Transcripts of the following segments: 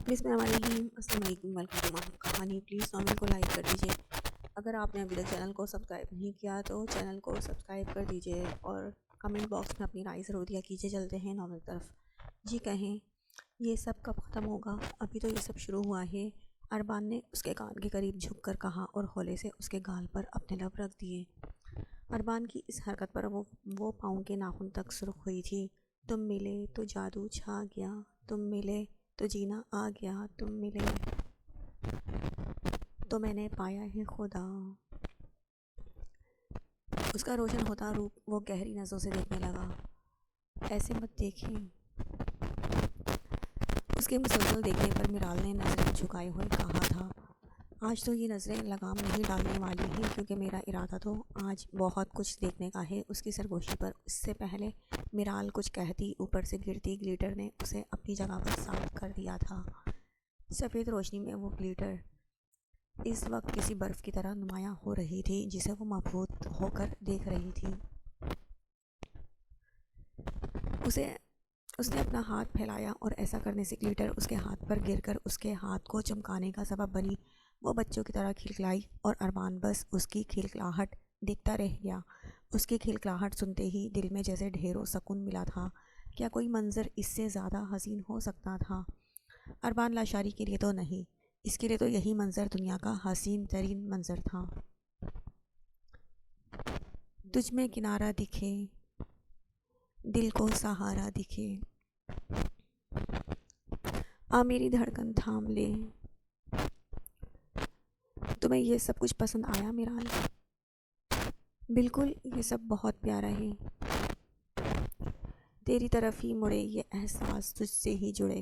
السلام علیکم، welcome to ماہی کہانی۔ پلیز چینل کو لائک کر دیجیے۔ اگر آپ نے ابھی تک چینل کو سبسکرائب نہیں کیا تو چینل کو سبسکرائب کر دیجیے اور کمنٹ باکس میں اپنی رائے ضرور دیا کیجیے۔ چلتے ہیں ناول طرف۔ جی کہیں یہ سب کب ختم ہوگا؟ ابھی تو یہ سب شروع ہوا ہے، اربان نے اس کے کان کے قریب جھک کر کہا اور ہولے سے اس کے گال پر اپنے لب رکھ دیے۔ اربان کی اس حرکت پر وہ پاؤں کے ناخن تک سرخ ہوئی تھی۔ تم ملے تو جادو چھا گیا، تم ملے تو جینا آ گیا، تم ملے تو میں نے پایا ہے خدا۔ اس کا روشن ہوتا روپ وہ گہری نظروں سے دیکھنے لگا۔ ایسے مت دیکھیں۔ اس کے مسلسل دیکھنے پر میرال نے نظریں جھکائے ہوئے کہا تھا، آج تو یہ نظریں لگام نہیں ڈالنے والی ہیں، کیونکہ میرا ارادہ تو آج بہت کچھ دیکھنے کا ہے۔ اس کی سرگوشی پر اس سے پہلے میرال کچھ کہتی، اوپر سے گرتی گلیٹر نے اسے اپنی جگہ پر ثابت کر دیا تھا۔ سفید روشنی میں وہ گلیٹر اس وقت کسی برف کی طرح نمایاں ہو رہی تھی، جسے وہ مبہوت ہو کر دیکھ رہی تھی۔ اس نے اپنا ہاتھ پھیلایا اور ایسا کرنے سے گلیٹر اس کے ہاتھ پر گر کر اس کے ہاتھ کو چمکانے کا سبب بنی۔ وہ بچوں کی طرح کھلکھلائی اور اربان بس اس کی کھلکھلاہٹ دیکھتا رہ گیا۔ اس کی کھلکھلاہٹ سنتے ہی دل میں جیسے ڈھیروں سکون ملا تھا۔ کیا کوئی منظر اس سے زیادہ حسین ہو سکتا تھا؟ اربان لاشاری کے لیے تو نہیں، اس کے لیے تو یہی منظر دنیا کا حسین ترین منظر تھا۔ تجھ میں کنارہ دکھے، دل کو سہارا دکھے، آ میری دھڑکن تھام لے۔ تمہیں یہ سب کچھ پسند آیا میرال؟ بالکل، یہ سب بہت پیارا ہے۔ تیری طرف ہی مڑے یہ احساس، تجھ سے ہی جڑے،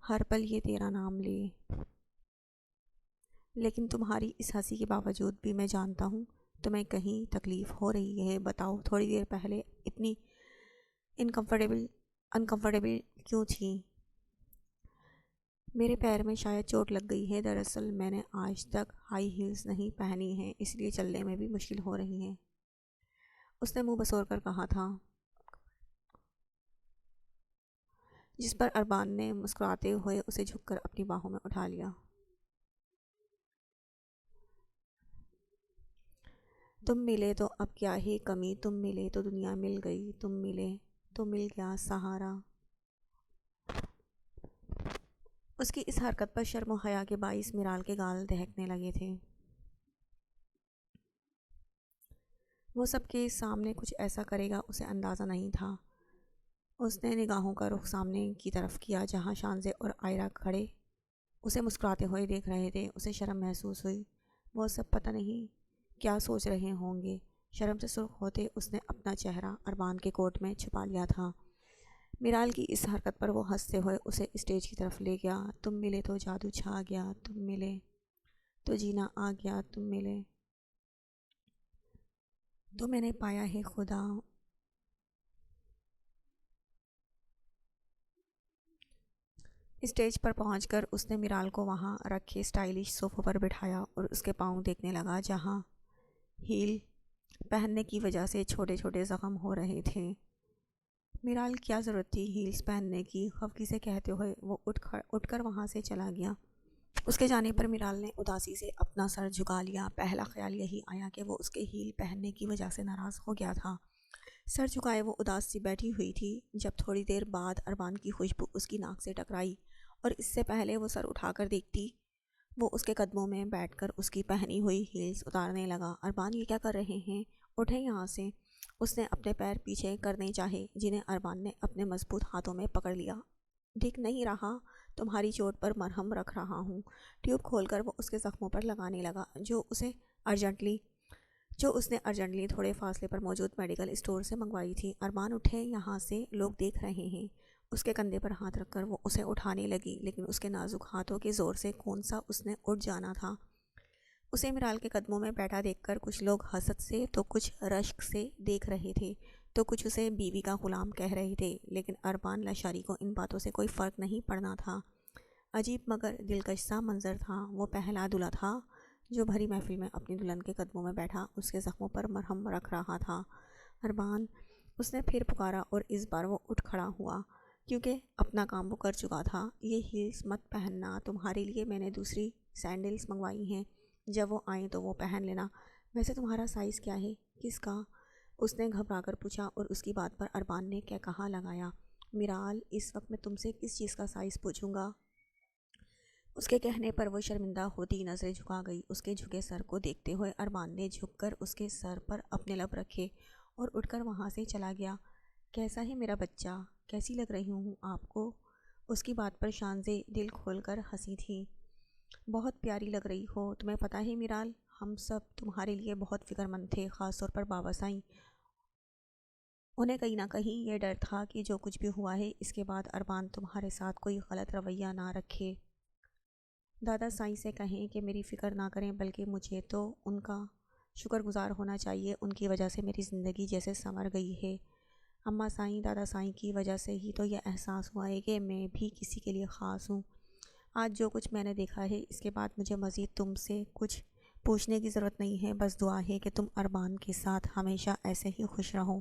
ہر پل یہ تیرا نام لے۔ لیکن تمہاری اس ہنسی کے باوجود بھی میں جانتا ہوں تمہیں کہیں تکلیف ہو رہی ہے۔ بتاؤ، تھوڑی دیر پہلے اتنی انکمفرٹیبل کیوں تھی؟ میرے پیر میں شاید چوٹ لگ گئی ہے۔ دراصل میں نے آج تک ہائی ہیلز نہیں پہنی ہیں، اس لیے چلنے میں بھی مشکل ہو رہی ہے، اس نے منہ بسور کر کہا تھا، جس پر اربان نے مسکراتے ہوئے اسے جھک کر اپنی باہوں میں اٹھا لیا۔ تم ملے تو اب کیا ہی کمی، تم ملے تو دنیا مل گئی، تم ملے تو مل گیا سہارا۔ اس کی اس حرکت پر شرم و حیا کے باعث میرال کے گال دہکنے لگے تھے۔ وہ سب کے سامنے کچھ ایسا کرے گا اسے اندازہ نہیں تھا۔ اس نے نگاہوں کا رخ سامنے کی طرف کیا، جہاں شانزے اور آئرہ کھڑے اسے مسکراتے ہوئے دیکھ رہے تھے۔ اسے شرم محسوس ہوئی، وہ سب پتہ نہیں کیا سوچ رہے ہوں گے۔ شرم سے سرخ ہوتے اس نے اپنا چہرہ اربان کے کوٹ میں چھپا لیا تھا۔ میرال کی اس حرکت پر وہ ہنستے ہوئے اسے اسٹیج کی طرف لے گیا۔ تم ملے تو جادو چھا گیا، تم ملے تو جینا آ گیا، تم ملے تو میں نے پایا ہے خدا۔ اسٹیج پر پہنچ کر اس نے میرال کو وہاں رکھے اسٹائلش صوفوں پر بٹھایا اور اس کے پاؤں دیکھنے لگا، جہاں ہیل پہننے کی وجہ سے چھوٹے چھوٹے زخم ہو رہے تھے۔ میرال، کیا ضرورت تھی ہیلز پہننے کی؟ خفگی سے کہتے ہوئے وہ اٹھ کر وہاں سے چلا گیا۔ اس کے جانے پر میرال نے اداسی سے اپنا سر جھکا لیا۔ پہلا خیال یہی آیا کہ وہ اس کے ہیل پہننے کی وجہ سے ناراض ہو گیا تھا۔ سر جھکائے وہ اداس سی بیٹھی ہوئی تھی، جب تھوڑی دیر بعد اربان کی خوشبو اس کی ناک سے ٹکرائی اور اس سے پہلے وہ سر اٹھا کر دیکھتی، وہ اس کے قدموں میں بیٹھ کر اس کی پہنی ہوئی ہیلز اتارنے لگا۔ اربان، یہ کیا کر رہے ہیں؟ اٹھیں یہاں سے۔ اس نے اپنے پیر پیچھے کرنے چاہے، جنہیں اربان نے اپنے مضبوط ہاتھوں میں پکڑ لیا۔ دکھ نہیں رہا؟ تمہاری چوٹ پر مرہم رکھ رہا ہوں۔ ٹیوب کھول کر وہ اس کے زخموں پر لگانے لگا، جو اس نے ارجنٹلی تھوڑے فاصلے پر موجود میڈیکل اسٹور سے منگوائی تھی۔ اربان، اٹھیں یہاں سے، لوگ دیکھ رہے ہیں۔ اس کے کندھے پر ہاتھ رکھ کر وہ اسے اٹھانے لگی، لیکن اس کے نازک ہاتھوں کے زور سے کون سا اس نے اٹھ جانا تھا۔ اسے میرال کے قدموں میں بیٹھا دیکھ کر کچھ لوگ حسد سے تو کچھ رشک سے دیکھ رہے تھے، تو کچھ اسے بیوی کا غلام کہہ رہے تھے، لیکن اربان لاشاری کو ان باتوں سے کوئی فرق نہیں پڑنا تھا۔ عجیب مگر دلکش سا منظر تھا۔ وہ پہلا دولہا تھا جو بھری محفل میں اپنی دلہن کے قدموں میں بیٹھا اس کے زخموں پر مرہم رکھ رہا تھا۔ اربان، اس نے پھر پکارا اور اس بار وہ اٹھ کھڑا ہوا۔ کیونکہ اپنا کام وہ کر چکا تھا۔ یہ ہیلز مت پہننا، تمہارے لیے میں نے دوسری سینڈلز منگوائی ہیں، جب وہ آئیں تو وہ پہن لینا۔ ویسے تمہارا سائز کیا ہے؟ کس کا؟ اس نے گھبرا کر پوچھا اور اس کی بات پر اربان نے کیا کہا لگایا۔ میرال، اس وقت میں تم سے کس چیز کا سائز پوچھوں گا؟ اس کے کہنے پر وہ شرمندہ ہوتی نظریں جھکا گئی۔ اس کے جھکے سر کو دیکھتے ہوئے اربان نے جھک کر اس کے سر پر اپنے لب رکھے اور اٹھ کر وہاں سے چلا گیا۔ کیسا ہے میرا بچہ؟ کیسی لگ رہی ہوں آپ کو؟ اس کی بات پر شانزے دل کھول کر ہنسی تھی۔ بہت پیاری لگ رہی ہو۔ تمہیں پتہ ہے میرال، ہم سب تمہارے لیے بہت فکر مند تھے، خاص طور پر بابا سائیں۔ انہیں کہیں نہ کہیں یہ ڈر تھا کہ جو کچھ بھی ہوا ہے اس کے بعد اربان تمہارے ساتھ کوئی غلط رویہ نہ رکھے۔ دادا سائیں سے کہیں کہ میری فکر نہ کریں، بلکہ مجھے تو ان کا شکر گزار ہونا چاہیے، ان کی وجہ سے میری زندگی جیسے سنور گئی ہے۔ اماں سائیں، دادا سائیں کی وجہ سے ہی تو یہ احساس ہوا ہے کہ میں بھی کسی کے لیے خاص ہوں۔ آج جو کچھ میں نے دیکھا ہے اس کے بعد مجھے مزید تم سے کچھ پوچھنے کی ضرورت نہیں ہے، بس دعا ہے کہ تم اربان کے ساتھ ہمیشہ ایسے ہی خوش رہو۔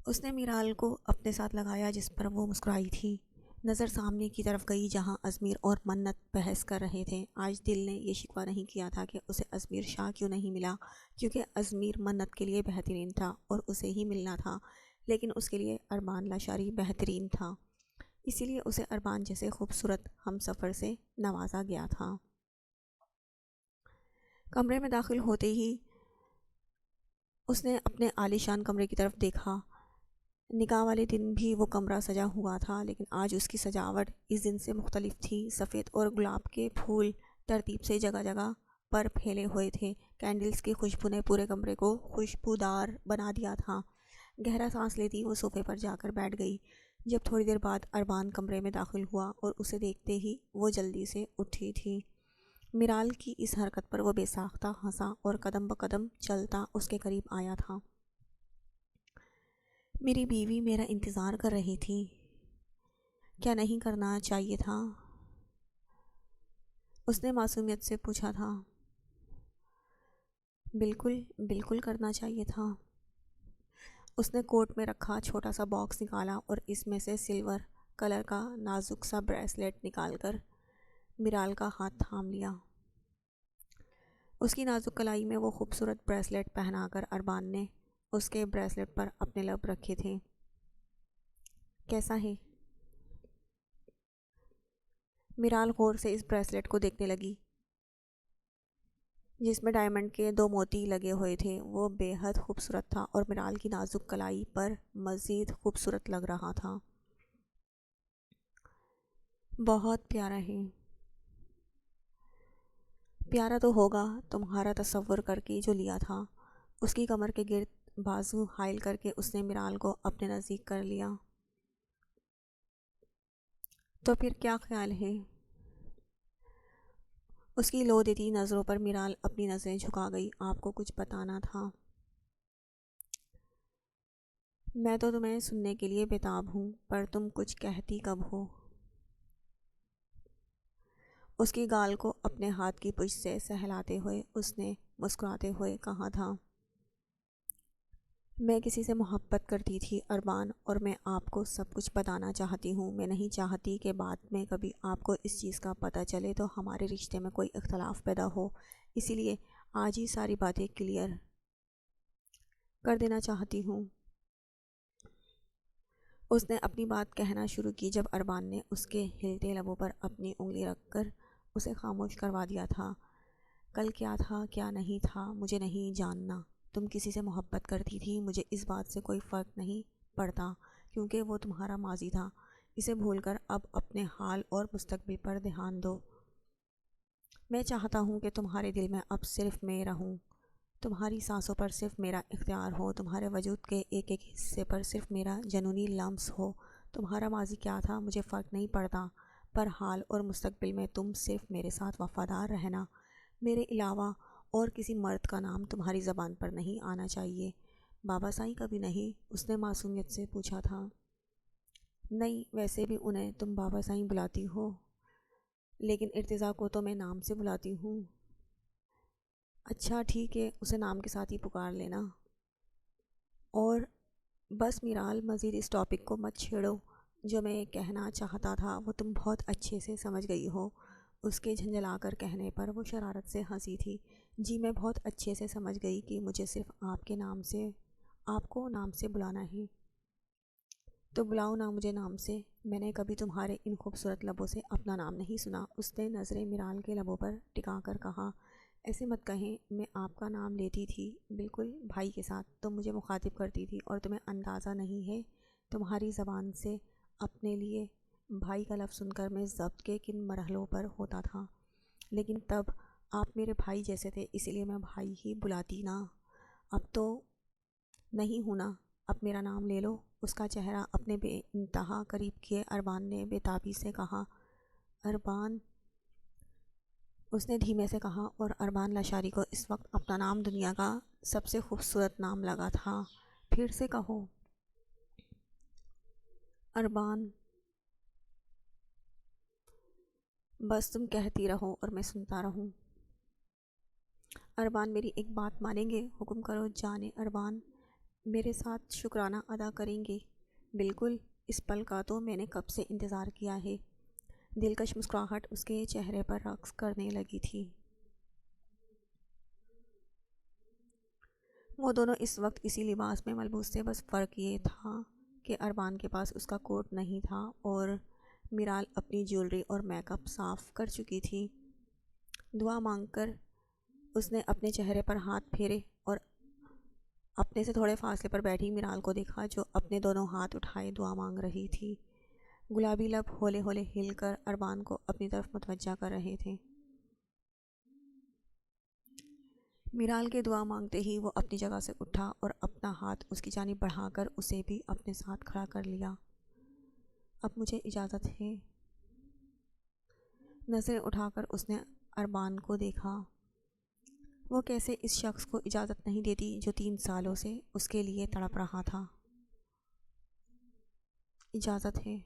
اس نے میرال کو اپنے ساتھ لگایا جس پر وہ مسکرائی تھی۔ نظر سامنے کی طرف گئی جہاں ازمیر اور منت بحث کر رہے تھے۔ آج دل نے یہ شکوہ نہیں کیا تھا کہ اسے ازمیر شاہ کیوں نہیں ملا، کیونکہ ازمیر منت کے لیے بہترین تھا اور اسے ہی ملنا تھا، لیکن اس کے لیے اربان لاشاری بہترین تھا، اسی لیے اسے اربان جیسے خوبصورت ہم سفر سے نوازا گیا تھا۔ کمرے میں داخل ہوتے ہی اس نے اپنے عالی شان کمرے کی طرف دیکھا۔ نکاح والے دن بھی وہ کمرہ سجا ہوا تھا، لیکن آج اس کی سجاوٹ اس دن سے مختلف تھی۔ سفید اور گلاب کے پھول ترتیب سے جگہ جگہ پر پھیلے ہوئے تھے۔ کینڈلز کی خوشبو نے پورے کمرے کو خوشبودار بنا دیا تھا۔ گہرا سانس لیتی وہ صوفے پر جا کر بیٹھ گئی۔ جب تھوڑی دیر بعد اربان کمرے میں داخل ہوا اور اسے دیکھتے ہی وہ جلدی سے اٹھی تھی۔ میرال کی اس حرکت پر وہ بے ساختہ ہنسا اور قدم بقدم چلتا اس کے قریب آیا تھا۔ میری بیوی میرا انتظار کر رہی تھی، کیا نہیں کرنا چاہیے تھا؟ اس نے معصومیت سے پوچھا تھا۔ بالکل بالکل کرنا چاہیے تھا۔ اس نے کوٹ میں رکھا چھوٹا سا باکس نکالا اور اس میں سے سلور کلر کا نازک سا بریسلیٹ نکال کر میرال کا ہاتھ تھام لیا۔ اس کی نازک کلائی میں وہ خوبصورت بریسلیٹ پہنا کر اربان نے اس کے بریسلیٹ پر اپنے لب رکھے تھے۔ کیسا ہے؟ میرال غور سے اس بریسلیٹ کو دیکھنے لگی جس میں ڈائمنڈ کے 2 موتی لگے ہوئے تھے۔ وہ بے حد خوبصورت تھا اور میرال کی نازک کلائی پر مزید خوبصورت لگ رہا تھا۔ بہت پیارا ہے۔ پیارا تو ہوگا، تمہارا تصور کر کے جو لیا تھا۔ اس کی کمر کے گرد بازو حائل کر کے اس نے میرال کو اپنے نزدیک کر لیا۔ تو پھر کیا خیال ہے؟ اس کی لو دیتی نظروں پر میرال اپنی نظریں جھکا گئی۔ آپ کو کچھ بتانا تھا؟ میں تو تمہیں سننے کے لیے بےتاب ہوں، پر تم کچھ کہتی کب ہو؟ اس کی گال کو اپنے ہاتھ کی پشت سے سہلاتے ہوئے اس نے مسکراتے ہوئے کہا تھا۔ میں کسی سے محبت کرتی تھی اربان، اور میں آپ کو سب کچھ بتانا چاہتی ہوں۔ میں نہیں چاہتی کہ بعد میں کبھی آپ کو اس چیز کا پتہ چلے تو ہمارے رشتے میں کوئی اختلاف پیدا ہو، اسی لیے آج ہی ساری باتیں کلیئر کر دینا چاہتی ہوں۔ اس نے اپنی بات کہنا شروع کی جب اربان نے اس کے ہلتے لبوں پر اپنی انگلی رکھ کر اسے خاموش کروا دیا تھا۔ کل کیا تھا کیا نہیں تھا مجھے نہیں جاننا۔ تم کسی سے محبت کرتی تھی، مجھے اس بات سے کوئی فرق نہیں پڑتا، کیونکہ وہ تمہارا ماضی تھا۔ اسے بھول کر اب اپنے حال اور مستقبل پر دھیان دو۔ میں چاہتا ہوں کہ تمہارے دل میں اب صرف میں رہوں، تمہاری سانسوں پر صرف میرا اختیار ہو، تمہارے وجود کے ایک ایک حصے پر صرف میرا جنونی لمس ہو۔ تمہارا ماضی کیا تھا مجھے فرق نہیں پڑتا، پر حال اور مستقبل میں تم صرف میرے ساتھ وفادار رہنا۔ میرے علاوہ اور کسی مرد کا نام تمہاری زبان پر نہیں آنا چاہیے۔ بابا سائیں کبھی نہیں؟ اس نے معصومیت سے پوچھا تھا۔ نہیں، ویسے بھی انہیں تم بابا سائیں بلاتی ہو، لیکن ارتضیٰ کو تو میں نام سے بلاتی ہوں۔ اچھا ٹھیک ہے، اسے نام کے ساتھ ہی پکار لینا۔ اور بس میرال، مزید اس ٹاپک کو مت چھیڑو، جو میں کہنا چاہتا تھا وہ تم بہت اچھے سے سمجھ گئی ہو۔ اس کے جھنجھلا کر کہنے پر وہ شرارت سے ہنسی تھی۔ جی میں بہت اچھے سے سمجھ گئی کہ مجھے صرف آپ کو نام سے بلانا ہے، تو بلاؤ نا مجھے نام سے، میں نے کبھی تمہارے ان خوبصورت لبوں سے اپنا نام نہیں سنا۔ اس نے نظریں میرال کے لبوں پر ٹکا کر کہا، ایسے مت کہیں، میں آپ کا نام لیتی تھی بالکل بھائی کے ساتھ، تم مجھے مخاطب کرتی تھی، اور تمہیں اندازہ نہیں ہے تمہاری زبان سے اپنے لیے بھائی کا لفظ سن کر میں ضبط کے کن مرحلوں پر ہوتا تھا، لیکن تب آپ میرے بھائی جیسے تھے، اسی لیے میں بھائی ہی بلاتی نا۔ اب تو نہیں ہوں نا، اب میرا نام لے لو۔ اس کا چہرہ اپنے بے انتہا قریب کیے اربان نے بے تابی سے کہا۔ اربان، اس نے دھیمے سے کہا، اور اربان لاشاری کو اس وقت اپنا نام دنیا کا سب سے خوبصورت نام لگا تھا۔ پھر سے کہو۔ اربان، بس تم کہتی رہو اور میں سنتا رہوں۔ اربان، میری ایک بات مانیں گے؟ حکم کرو جانے اربان، میرے ساتھ شکرانہ ادا کریں گے؟ بالکل، اس پل کا تو میں نے کب سے انتظار کیا ہے۔ دلکش مسکراہٹ اس کے چہرے پر رقص کرنے لگی تھی۔ وہ دونوں اس وقت اسی لباس میں ملبوس تھے، بس فرق یہ تھا کہ اربان کے پاس اس کا کوٹ نہیں تھا اور میرال اپنی جیولری اور میک اپ صاف کر چکی تھی۔ دعا مانگ کر اس نے اپنے چہرے پر ہاتھ پھیرے اور اپنے سے تھوڑے فاصلے پر بیٹھی میرال کو دیکھا، جو اپنے دونوں ہاتھ اٹھائے دعا مانگ رہی تھی۔ گلابی لب ہولے ہولے ہل کر اربان کو اپنی طرف متوجہ کر رہے تھے۔ میرال کے دعا مانگتے ہی وہ اپنی جگہ سے اٹھا اور اپنا ہاتھ اس کی جانب بڑھا کر اسے بھی اپنے ساتھ کھڑا کر لیا۔ اب مجھے اجازت ہے؟ نظریں اٹھا کر اس نے اربان کو دیکھا۔ وہ کیسے اس شخص کو اجازت نہیں دیتی جو 3 سالوں سے اس کے لیے تڑپ رہا تھا۔ اجازت ہے۔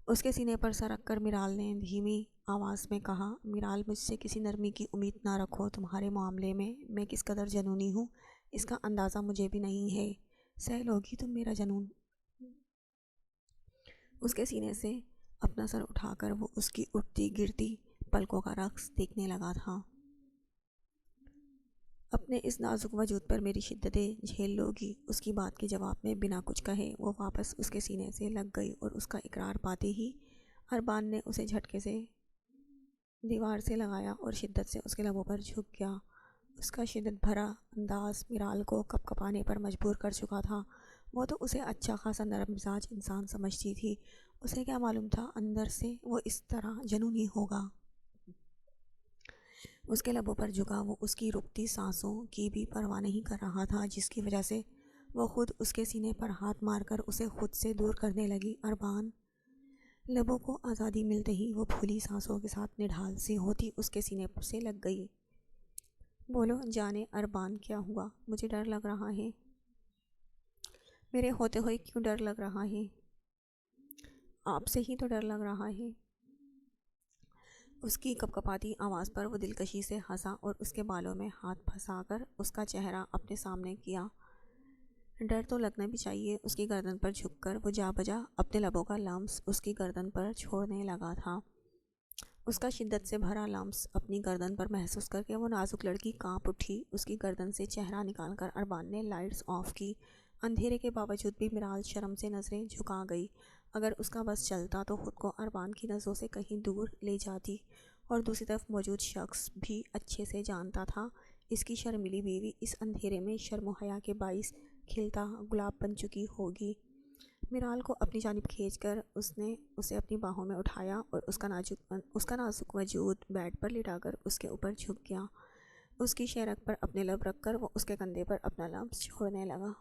اس کے سینے پر سر رکھ کر میرال نے دھیمی آواز میں کہا۔ میرال، مجھ سے کسی نرمی کی امید نہ رکھو تمہارے معاملے میں کس قدر جنونی ہوں اس کا اندازہ مجھے بھی نہیں ہے۔ سہ لوگی تم میرا جنون؟ اس کے سینے سے اپنا سر اٹھا کر وہ اس کی اٹھتی گرتی پلکوں کا رقص دیکھنے لگا تھا۔ اپنے اس نازک وجود پر میری شدتیں جھیل لوگی؟ اس کی بات کے جواب میں بنا کچھ کہے وہ واپس اس کے سینے سے لگ گئی اور اس کا اقرار پاتے ہی اربان نے اسے جھٹکے سے دیوار سے لگایا اور شدت سے اس کے لبوں پر جھک گیا۔ اس کا شدت بھرا انداز میرال کو کپ کپانے پر مجبور کر چکا تھا۔ وہ تو اسے اچھا خاصا نرم مزاج انسان سمجھتی تھی، اسے کیا معلوم تھا اندر سے وہ اس طرح جنونی ہوگا۔ اس کے لبوں پر جھکا وہ اس کی رکتی سانسوں کی بھی پرواہ نہیں کر رہا تھا، جس کی وجہ سے وہ خود اس کے سینے پر ہاتھ مار کر اسے خود سے دور کرنے لگی۔ اربان، لبوں کو آزادی ملتے ہی وہ پھولی سانسوں کے ساتھ نڈھال سی ہوتی اس کے سینے سے لگ گئی۔ بولو جانے اربان، کیا ہوا؟ مجھے ڈر لگ رہا ہے۔ میرے ہوتے ہوئے کیوں ڈر لگ رہا ہے؟ آپ سے ہی تو ڈر لگ رہا ہے۔ اس کی کپ کپاتی آواز پر وہ دلکشی سے ہنسا اور اس کے بالوں میں ہاتھ پھنسا کر اس کا چہرہ اپنے سامنے کیا۔ ڈر تو لگنا بھی چاہیے۔ اس کی گردن پر جھک کر وہ جا بجا اپنے لبوں کا لمس اس کی گردن پر چھوڑنے لگا تھا۔ اس کا شدت سے بھرا لمس اپنی گردن پر محسوس کر کے وہ نازک لڑکی کانپ اٹھی۔ اس کی گردن سے چہرہ نکال کر اربان نے لائٹس آف کی۔ اندھیرے کے باوجود بھی میرال شرم سے نظریں جھکا گئی۔ اگر اس کا بس چلتا تو خود کو اربان کی نظروں سے کہیں دور لے جاتی، اور دوسری طرف موجود شخص بھی اچھے سے جانتا تھا اس کی شرمیلی بیوی اس اندھیرے میں شرم و حیا کے باعث کھلتا گلاب بن چکی ہوگی۔ میرال کو اپنی جانب کھینچ کر اس نے اسے اپنی باہوں میں اٹھایا اور اس کا نازک وجود بیڈ پر لٹا کر اس کے اوپر جھک گیا۔ اس کی شہرک پر اپنے لب رکھ کر وہ اس کے کندھے پر اپنا لمس چھوڑنے لگا۔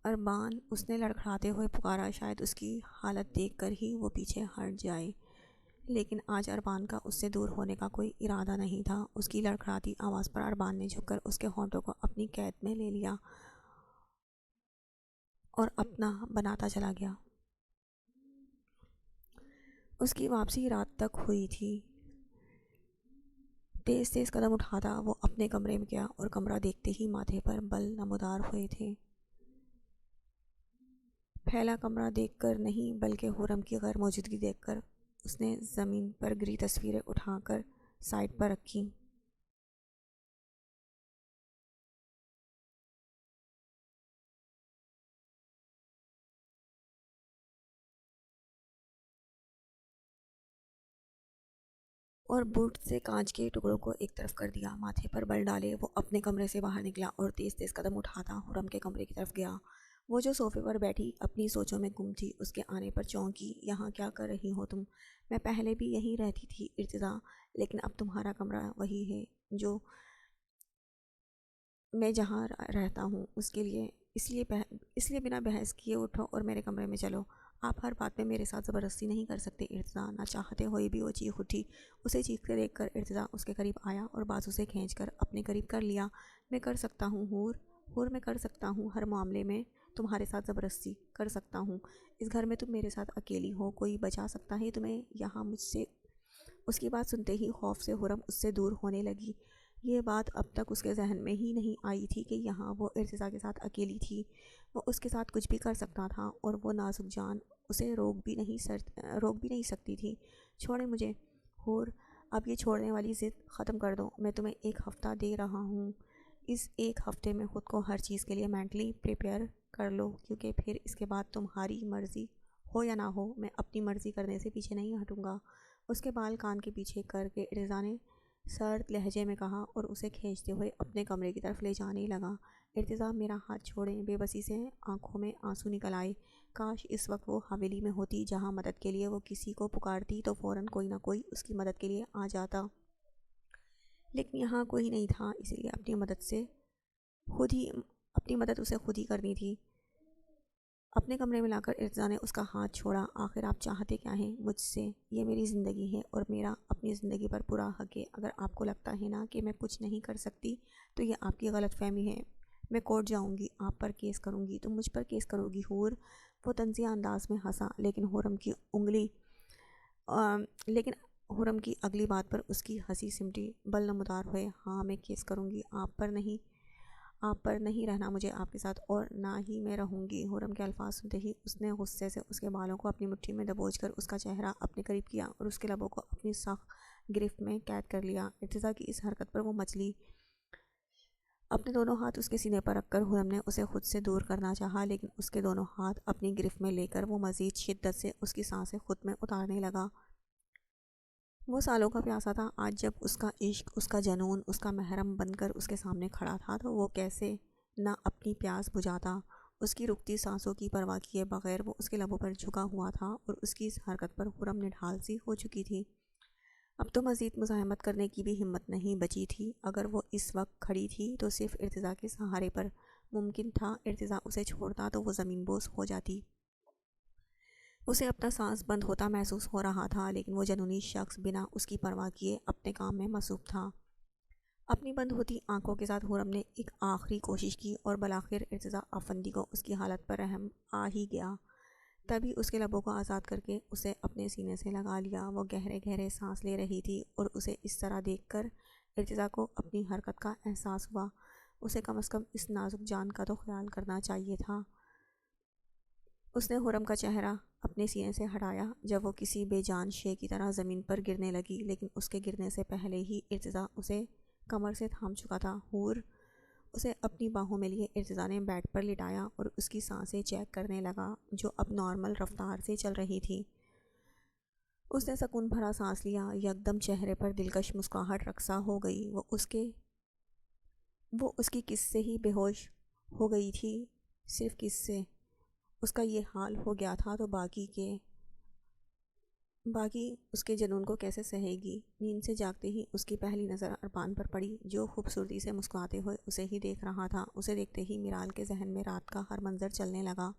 اربان، اس نے لڑکھڑاتے ہوئے پکارا، شاید اس کی حالت دیکھ کر ہی وہ پیچھے ہٹ جائے، لیکن آج اربان کا اس سے دور ہونے کا کوئی ارادہ نہیں تھا۔ اس کی لڑکھڑاتی آواز پر اربان نے جھک کر اس کے ہونٹوں کو اپنی قید میں لے لیا اور اپنا بناتا چلا گیا۔ اس کی واپسی رات تک ہوئی تھی۔ تیز تیز قدم اٹھاتا وہ اپنے کمرے میں گیا اور کمرہ دیکھتے ہی ماتھے پر بل نمودار ہوئے تھے۔ پھیلا کمرہ دیکھ کر نہیں بلکہ حرم کی غیر موجودگی دیکھ کر اس نے زمین پر گری تصویریں اٹھا کر سائڈ پر رکھی۔ اور بوٹ سے کانچ کے ٹکڑوں کو ایک طرف کر دیا، ماتھے پر بل ڈالے وہ اپنے کمرے سے باہر نکلا اور تیز تیز قدم اٹھاتا حرم کے کمرے کی طرف گیا۔ وہ جو صوفے پر بیٹھی اپنی سوچوں میں گم تھی اس کے آنے پر چونکی۔ یہاں کیا کر رہی ہو تم؟ میں پہلے بھی یہیں رہتی تھی ارتضیٰ، لیکن اب تمہارا کمرہ وہی ہے جو میں جہاں رہتا ہوں، اس لیے بنا بحث کیے اٹھو اور میرے کمرے میں چلو۔ آپ ہر بات میں میرے ساتھ زبردستی نہیں کر سکتے ارتضیٰ۔ نہ چاہتے ہوئے بھی وہ چیخ اٹھی۔ اسے چیختے دیکھ کر ارتضیٰ اس کے قریب آیا اور بازو سے کھینچ کر اپنے قریب کر لیا۔ میں کر سکتا ہوں حور، میں کر سکتا ہوں، ہر معاملے میں تمہارے ساتھ زبردستی کر سکتا ہوں۔ اس گھر میں تم میرے ساتھ اکیلی ہو، کوئی بچا سکتا ہے تمہیں یہاں مجھ سے؟ اس کی بات سنتے ہی خوف سے حرم اس سے دور ہونے لگی۔ یہ بات اب تک اس کے ذہن میں ہی نہیں آئی تھی کہ یہاں وہ ارتضیٰ کے ساتھ اکیلی تھی۔ وہ اس کے ساتھ کچھ بھی کر سکتا تھا اور وہ نازک جان اسے روک بھی نہیں سکتی تھی۔ چھوڑیں مجھے حور، اب یہ چھوڑنے والی ضد ختم کر دو۔ میں تمہیں ایک ہفتہ دے رہا ہوں، اس ایک ہفتے میں خود کو ہر چیز کے لیے مینٹلی پریپیئر کر لو، کیونکہ پھر اس کے بعد تمہاری مرضی ہو یا نہ ہو میں اپنی مرضی کرنے سے پیچھے نہیں ہٹوں گا۔ اس کے بال کان کے پیچھے کر کے ارتضیٰ نے سرد لہجے میں کہا اور اسے کھینچتے ہوئے اپنے کمرے کی طرف لے جانے لگا۔ ارتضیٰ میرا ہاتھ چھوڑیں۔ بے بسی سے آنکھوں میں آنسو نکل آئے۔ کاش اس وقت وہ حویلی میں ہوتی جہاں مدد کے لیے وہ کسی کو پکارتی تو فوراً کوئی نہ کوئی اس کی مدد کے لیے آ جاتا، لیکن یہاں کوئی نہیں تھا، اس لیے اپنی مدد اسے خود ہی کرنی تھی۔ اپنے کمرے میں لا کر ارتضیٰ نے اس کا ہاتھ چھوڑا۔ آخر آپ چاہتے کیا ہیں مجھ سے؟ یہ میری زندگی ہے اور میرا اپنی زندگی پر پورا حق ہے۔ اگر آپ کو لگتا ہے نا کہ میں کچھ نہیں کر سکتی تو یہ آپ کی غلط فہمی ہے۔ میں کورٹ جاؤں گی، آپ پر کیس کروں گی۔ تم مجھ پر کیس کرو گی حور؟ وہ طنزیہ انداز میں ہنسا، لیکن حرم کی اگلی بات پر اس کی ہنسی سمٹی۔ بل نمودار ہوئے۔ ہاں میں کیس کروں گی، آپ پر نہیں رہنا مجھے آپ کے ساتھ، اور نہ ہی میں رہوں گی۔ حرم کے الفاظ سنتے ہی اس نے غصے سے اس کے بالوں کو اپنی مٹھی میں دبوچ کر اس کا چہرہ اپنے قریب کیا اور اس کے لبوں کو اپنی سخت گرفت میں قید کر لیا۔ ارتضیٰ کی اس حرکت پر وہ مچلی۔ اپنے دونوں ہاتھ اس کے سینے پر رکھ کر حرم نے اسے خود سے دور کرنا چاہا، لیکن اس کے دونوں ہاتھ اپنی گرفت میں لے کر وہ مزید شدت سے اس کی سانسیں خود میں اتارنے لگا۔ وہ سالوں کا پیاسا تھا، آج جب اس کا عشق، اس کا جنون اس کا محرم بن کر اس کے سامنے کھڑا تھا تو وہ کیسے نہ اپنی پیاس بجھاتا۔ اس کی رکتی سانسوں کی پرواہ کیے بغیر وہ اس کے لبوں پر جھکا ہوا تھا اور اس کی اس حرکت پر حرم نڈھال سی ہو چکی تھی۔ اب تو مزید مزاحمت کرنے کی بھی ہمت نہیں بچی تھی۔ اگر وہ اس وقت کھڑی تھی تو صرف ارتضیٰ کے سہارے پر ممکن تھا۔ ارتضیٰ اسے چھوڑتا تو وہ زمین بوس ہو جاتی۔ اسے اپنا سانس بند ہوتا محسوس ہو رہا تھا، لیکن وہ جنونی شخص بنا اس کی پرواہ کیے اپنے کام میں مصروف تھا۔ اپنی بند ہوتی آنکھوں کے ساتھ حرم نے ایک آخری کوشش کی اور بالآخر ارتضیٰ افندی کو اس کی حالت پر رحم آ ہی گیا۔ تبھی اس کے لبوں کو آزاد کر کے اسے اپنے سینے سے لگا لیا۔ وہ گہرے گہرے سانس لے رہی تھی اور اسے اس طرح دیکھ کر ارتضیٰ کو اپنی حرکت کا احساس ہوا۔ اسے کم از کم اس نازک جان کا تو خیال کرنا چاہیے تھا۔ اس نے حرم کا چہرہ اپنے سینے سے ہٹایا جب وہ کسی بے جان شے کی طرح زمین پر گرنے لگی، لیکن اس کے گرنے سے پہلے ہی ارتضیٰ اسے کمر سے تھام چکا تھا۔ حور، اسے اپنی باہوں میں لیے ارتضیٰ نے بیڈ پر لٹایا اور اس کی سانسیں چیک کرنے لگا جو اب نارمل رفتار سے چل رہی تھی۔ اس نے سکون بھرا سانس لیا۔ یکدم چہرے پر دلکش مسکراہٹ رقصہ ہو گئی۔ وہ اس کی کس سے ہی بے ہوش ہو گئی تھی، صرف کس سے اس کا یہ حال ہو گیا تھا تو باقی اس کے جنون کو کیسے سہے گی۔ نیند سے جاگتے ہی اس کی پہلی نظر اربان پر پڑی جو خوبصورتی سے مسکراتے ہوئے اسے ہی دیکھ رہا تھا۔ اسے دیکھتے ہی میرال کے ذہن میں رات کا ہر منظر چلنے لگا۔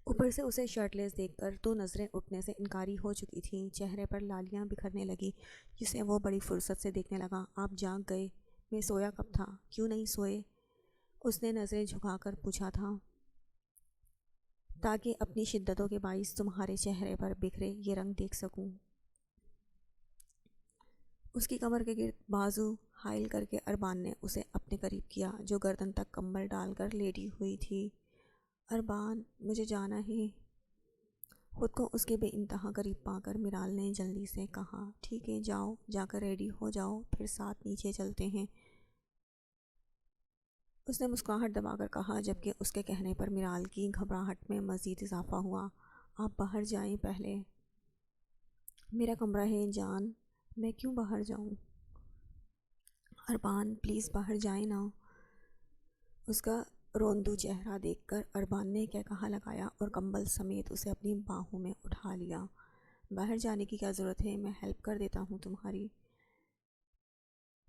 اوپر سے اسے شرٹ لیس دیکھ کر تو نظریں اٹھنے سے انکاری ہو چکی تھیں۔ چہرے پر لالیاں بکھرنے لگی جسے وہ بڑی فرصت سے دیکھنے لگا۔ آپ جاگ گئے؟ میں سویا کب تھا؟ کیوں نہیں سوئے؟ اس نے نظریں جھکا کر پوچھا تھا۔ تاکہ اپنی شدتوں کے باعث تمہارے چہرے پر بکھرے یہ رنگ دیکھ سکوں۔ اس کی کمر کے گرد بازو حائل کر کے اربان نے اسے اپنے قریب کیا، جو گردن تک کمبل ڈال کر لیٹی ہوئی تھی۔ اربان، مجھے جانا ہے۔ خود کو اس کے بے انتہا قریب پا کر میرال نے جلدی سے کہا۔ ٹھیک ہے، جاؤ، جا کر ریڈی ہو جاؤ، پھر ساتھ نیچے چلتے ہیں۔ اس نے مسکراہٹ دبا کر کہا، جبکہ اس کے کہنے پر میرال کی گھبراہٹ میں مزید اضافہ ہوا۔ آپ باہر جائیں پہلے۔ میرا کمرہ ہے جان، میں کیوں باہر جاؤں؟ اربان پلیز باہر جائیں نا۔ اس کا روندو چہرہ دیکھ کر اربان نے کہا لگایا اور کمبل سمیت اسے اپنی باہوں میں اٹھا لیا۔ باہر جانے کی کیا ضرورت ہے؟ میں ہیلپ کر دیتا ہوں تمہاری۔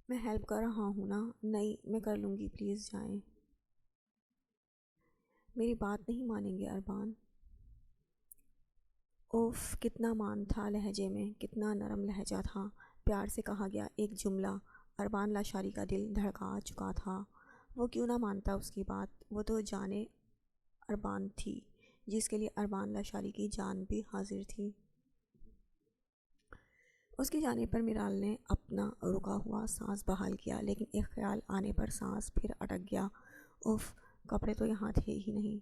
میں ہیلپ کر رہا ہوں نا۔ نہیں، میں کر لوں گی، پلیز جائیں۔ میری بات نہیں مانیں گے اربان؟ اوف، کتنا مان تھا لہجے میں، کتنا نرم لہجہ تھا۔ پیار سے کہا گیا ایک جملہ اربان لاشاری کا دل دھڑکا چکا تھا۔ وہ کیوں نہ مانتا اس کی بات؟ وہ تو جانے اربان تھی، جس کے لیے اربان لاشاری کی جان بھی حاضر تھی۔ اس کی جانے پر میرال نے اپنا رکا ہوا سانس بحال کیا، لیکن ایک خیال آنے پر سانس پھر اٹک گیا۔ اوف، کپڑے تو یہاں تھے ہی نہیں۔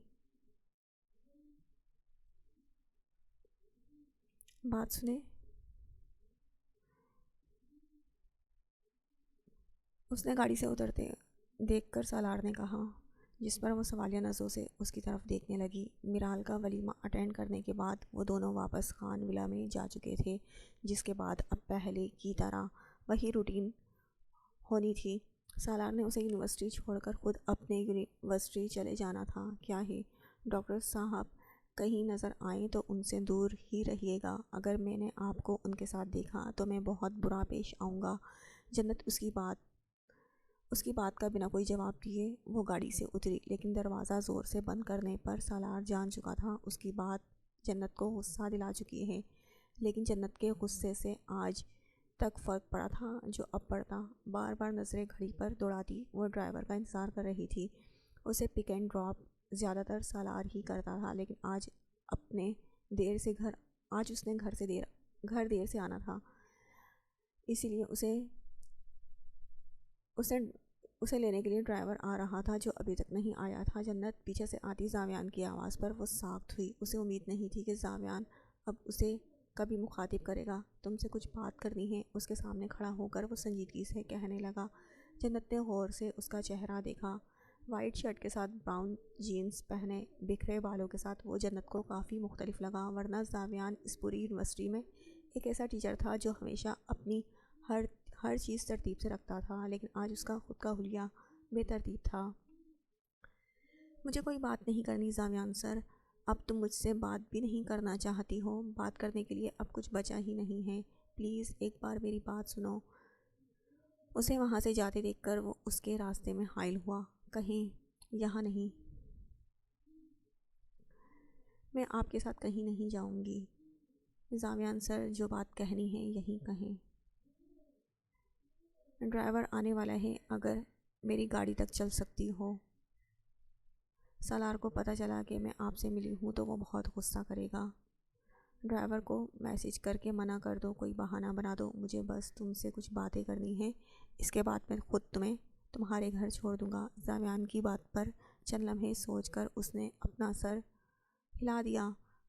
بات سنیں۔ اس نے گاڑی سے اترتے دیکھ کر سالار نے کہا، جس پر وہ سوالیہ نظروں سے اس کی طرف دیکھنے لگی۔ میرال کا ولیمہ اٹینڈ کرنے کے بعد وہ دونوں واپس خان ولا میں جا چکے تھے، جس کے بعد اب پہلے کی طرح وہی روٹین ہونی تھی۔ سالار نے اسے یونیورسٹی چھوڑ کر خود اپنے یونیورسٹی چلے جانا تھا۔ کیا ہے ڈاکٹر صاحب، کہیں نظر آئیں تو ان سے دور ہی رہیے گا۔ اگر میں نے آپ کو ان کے ساتھ دیکھا تو میں بہت برا پیش آؤں گا۔ جنت اس کی بات کا بنا کوئی جواب دیے وہ گاڑی سے اتری، لیکن دروازہ زور سے بند کرنے پر سالار جان چکا تھا اس کی بات جنت کو غصہ دلا چکی ہے، لیکن جنت کے غصے سے آج تک فرق پڑا تھا جو اب پڑتا۔ بار بار نظریں گھڑی پر دوڑاتی وہ ڈرائیور کا انتظار کر رہی تھی۔ اسے پک اینڈ ڈراپ زیادہ تر سالار ہی کرتا تھا، لیکن آج اس نے گھر دیر سے آنا تھا، اسی لیے اسے لینے کے لیے ڈرائیور آ رہا تھا جو ابھی تک نہیں آیا تھا۔ جنت پیچھے سے آتی زاویان کی آواز پر وہ ساخت ہوئی۔ اسے امید نہیں تھی کہ زاویان اب اسے کبھی مخاطب کرے گا۔ تم سے کچھ بات کرنی ہے، اس کے سامنے کھڑا ہو کر وہ سنجیدگی سے کہنے لگا۔ جنت نے غور سے اس کا چہرہ دیکھا۔ وائٹ شرٹ کے ساتھ براؤن جینز پہنے بکھرے بالوں کے ساتھ وہ جنت کو کافی مختلف لگا، ورنہ زاویان اس پوری یونیورسٹی میں ایک ایسا ٹیچر تھا جو ہمیشہ اپنی ہر چیز ترتیب سے رکھتا تھا، لیکن آج اس کا خود کا حلیہ بے ترتیب تھا۔ مجھے کوئی بات نہیں کرنی زاویان سر، اب تم مجھ سے بات بھی نہیں کرنا چاہتی ہو۔ بات کرنے کے لیے اب کچھ بچا ہی نہیں ہے، پلیز ایک بار میری بات سنو۔ اسے وہاں سے جاتے دیکھ کر وہ اس کے راستے میں حائل ہوا۔ کہیں یہاں نہیں، میں آپ کے ساتھ کہیں نہیں جاؤں گی۔ زاویان سر، جو بات کہنی ہے یہیں کہیں۔ ڈرائیور آنے والا ہے، اگر میری گاڑی تک چل سکتی ہو۔ سالار کو پتہ چلا کہ میں آپ سے ملی ہوں تو وہ بہت غصہ کرے گا۔ ڈرائیور کو میسج کر کے منع کر دو، کوئی بہانہ بنا دو، مجھے بس تم سے کچھ باتیں کرنی ہیں، اس کے بعد میں خود تمہیں تمہارے گھر چھوڑ دوں گا۔ زاویان کی بات پر چند لمحے سوچ کر اس نے اپنا سر ہلا دیا۔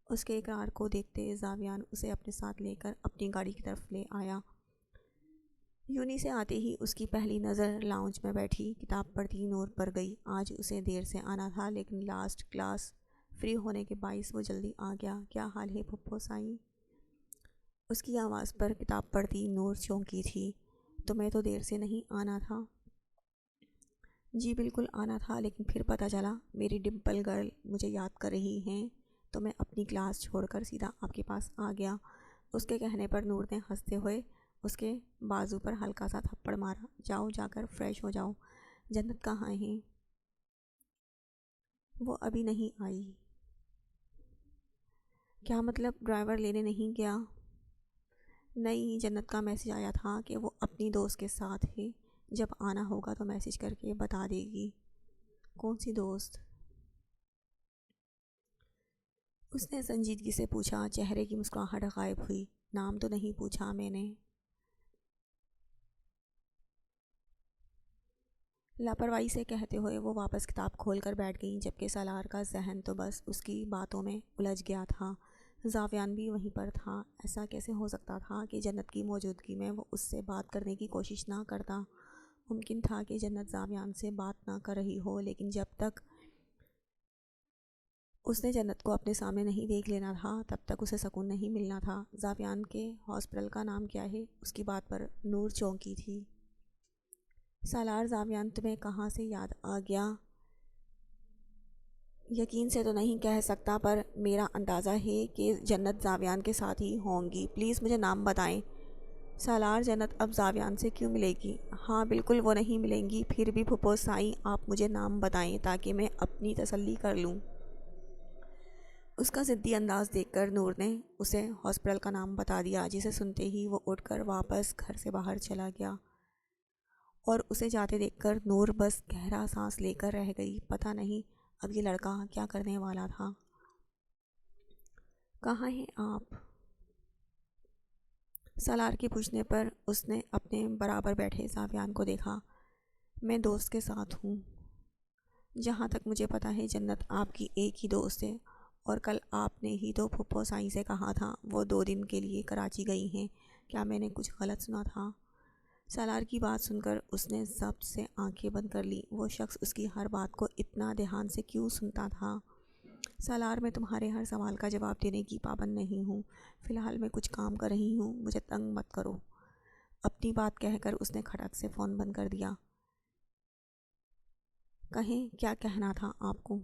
اس کے اقرار کو دیکھتے زاویان اسے اپنے ساتھ لے کر اپنی گاڑی کی طرف لے آیا۔ یونی سے آتے ہی اس کی پہلی نظر لاؤنج میں بیٹھی کتاب پڑھتی نور پر گئی۔ آج اسے دیر سے آنا تھا، لیکن لاسٹ کلاس فری ہونے کے باعث وہ جلدی آ گیا۔ کیا حال ہے پھپھو سائیں؟ اس کی آواز پر کتاب پڑھتی نور چونکی تھی۔ تمہیں تو دیر سے نہیں آنا تھا؟ جی بالکل آنا تھا، لیکن پھر پتہ چلا میری ڈمپل گرل مجھے یاد کر رہی ہیں، تو میں اپنی کلاس چھوڑ کر سیدھا آپ کے پاس آ گیا۔ اس کے کہنے پر نور نے ہنستے ہوئے اس کے بازو پر ہلکا سا تھپڑ مارا۔ جاؤ، جا کر فریش ہو جاؤ۔ جنت کہاں ہے؟ وہ ابھی نہیں آئی۔ کیا مطلب ڈرائیور لینے نہیں گیا؟ نہیں، جنت کا میسج آیا تھا کہ وہ اپنی دوست کے ساتھ ہے، جب آنا ہوگا تو میسج کر کے بتا دے گی۔ کون سی دوست؟ اس نے سنجیدگی سے پوچھا۔ چہرے کی مسکراہٹ غائب ہوئی۔ نام تو نہیں پوچھا میں نے۔ لاپرواہی سے کہتے ہوئے وہ واپس کتاب کھول کر بیٹھ گئیں، جبکہ سالار کا ذہن تو بس اس کی باتوں میں الجھ گیا تھا۔ زاویان بھی وہیں پر تھا۔ ایسا کیسے ہو سکتا تھا کہ جنت کی موجودگی میں وہ اس سے بات کرنے کی کوشش نہ کرتا؟ ممکن تھا کہ جنت زاویان سے بات نہ کر رہی ہو، لیکن جب تک اس نے جنت کو اپنے سامنے نہیں دیکھ لینا تھا تب تک اسے سکون نہیں ملنا تھا۔ زاویان کے ہاسپٹل کا نام کیا ہے؟ اس کی بات پر نور چونکی تھی۔ سالار، زاویان تمہیں کہاں سے یاد آ گیا؟ یقین سے تو نہیں کہہ سکتا، پر میرا اندازہ ہے کہ جنت زاویان کے ساتھ ہی ہوں گی۔ پلیز مجھے نام بتائیں۔ سالار، جنت اب زاویان سے کیوں ملے گی؟ ہاں بالکل، وہ نہیں ملیں گی۔ پھر بھی پھپھو سائیں، آپ مجھے نام بتائیں تاکہ میں اپنی تسلی کر لوں۔ اس کا ضدی انداز دیکھ کر نور نے اسے ہاسپٹل کا نام بتا دیا، جسے سنتے ہی وہ اٹھ کر واپس گھر سے باہر چلا گیا، اور اسے جاتے دیکھ کر نور بس گہرا سانس لے کر رہ گئی۔ پتہ نہیں اب یہ لڑکا کیا کرنے والا تھا۔ کہاں ہیں آپ؟ سالار کے پوچھنے پر اس نے اپنے برابر بیٹھے زاویان کو دیکھا۔ میں دوست کے ساتھ ہوں۔ جہاں تک مجھے پتہ ہے جنت آپ کی ایک ہی دوست ہے، اور کل آپ نے ہی تو پھپھو سائیں سے کہا تھا وہ 2 دن کے لیے کراچی گئی ہیں۔ کیا میں نے کچھ غلط سنا تھا؟ سالار کی بات سن کر اس نے ضبط سے آنکھیں بند کر لیں۔ وہ شخص اس کی ہر بات کو اتنا دھیان سے کیوں سنتا تھا؟ سالار، میں تمہارے ہر سوال کا جواب دینے کی پابند نہیں ہوں۔ فی الحال میں کچھ کام کر رہی ہوں، مجھے تنگ مت کرو۔ اپنی بات کہہ کر اس نے کھٹک سے فون بند کر دیا۔ کہیں، کیا کہنا تھا آپ کو؟